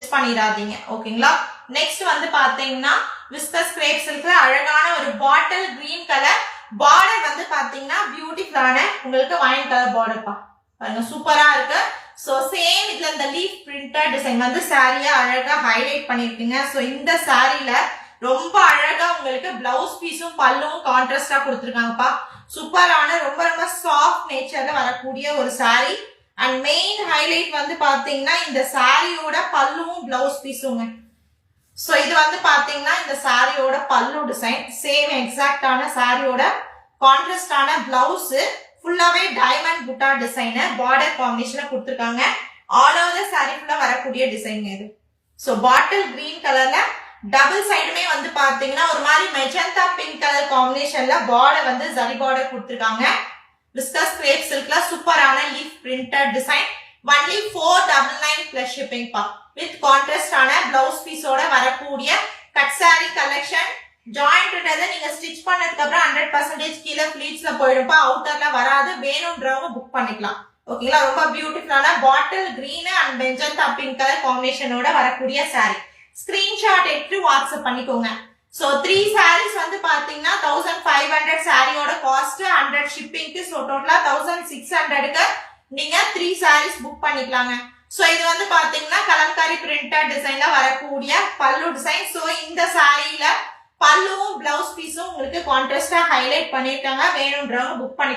Miss பண்ணிடாதீங்க ஓகேங்களா. Next வந்து பாத்தீங்கன்னா விஸ்கஸ் கிரேப் சில்க்ல அழகான ஒரு பாட்டில் கிரீன் கலர் பார்டர் வந்து பாத்தீங்கன்னா பியூட்டிஃபுல்லான உங்களுக்கு வைன் கலர் பார்டர்ப்பா பாருங்க சூப்பரா இருக்கு. சோ சேம் இதுல இந்த லீஃப் பிரிண்டட் டிசைன் வந்து சாரியா அழகா ஹைலைட் பண்ணிருக்கீங்க. சோ இந்த சாரில ரொம்ப அழகா உங்களுக்கு பிளவுஸ் பீஸும் பல்லுவும் கான்ட்ராஸ்டா கொடுத்துருக்காங்கப்பா. சூப்பரான ரொம்ப ரொம்ப சாஃப்ட் நேச்சர்ல வரக்கூடிய ஒரு சாரி. அண்ட் மெயின் ஹைலைட் வந்து பாத்தீங்கன்னா இந்த சாரியோட பல்லுவும் பிளவுஸ் பீஸுங்க. சோ இது வந்து பாத்தீங்கன்னா இந்த சாரியோட பல்லு டிசைன் சேம் எக்ஸாக்டான சாரியோட கான்ட்ராஸ்டான பிளவுஸ் ஃபுல்லாவே டைமண்ட் புட்டா டிசைன் பார்டர் காம்பினேஷன்ல கொடுத்துருக்காங்க. ஆல் ஓவர் சாரி ஃபுல்லா வரக்கூடிய டிசைன் இது. சோ பாட்டில் கிரீன் கலர்ல டபுள் சைடுமே வந்து பாத்தீங்கன்னா ஒரு மாதிரி மெஜந்தா பிங்க் கலர் காம்பினேஷன்ல பார்டர் வந்து ஜரி பார்டர் கொடுத்துருக்காங்க. விஸ்கஸ் கிரேப் சில்க்ல சூப்பரான leaf printed design. Only 499 plus shipping பா. வித் கான்ட்ராஸ்டான பிளவுஸ் பீஸோட வரக்கூடிய கட் சாரி கலெக்ஷன். ஜாயிண்ட் நீங்க ஸ்டிச் பண்ணதுக்கு அப்புறம் 100% கீழே ஃபிளீட்ஸ்ல போயிடும்பா. அவுட்டர்ல வராது. வேணும்ன்றவங்க புக் பண்ணிக்கலாம் ஓகேங்களா. ரொம்ப பியூட்டிஃபுல்லான bottle green and magenta pink colour காம்பினேஷனோட வரக்கூடிய சாரி. ஸ்கிரீன்ஷாட் எடுத்து வாட்ஸ்அப் பண்ணிக்கோங்க. சோ 3 sarees வந்து பாத்தீங்கன்னா 1500 சாரியோட காஸ்ட் 100 ஷிப்பிங்க்கு. சோ டோட்டலா 1600க்கு நீங்க 3 sarees புக் பண்ணிக்கலாங்க. சோ இது வந்து பாத்தீங்கன்னா கலம்காரி பிரிண்டட் டிசைன்ல வரக்கூடிய பல்லு டிசைன். சோ இந்த சாரியில பல்லுவும் பிளவுஸ் பீஸும் உங்களுக்கு கான்ட்ராஸ்டா ஹைலைட் பண்ணிருக்காங்க. வேணும்ன்றவங்க புக் பண்ணி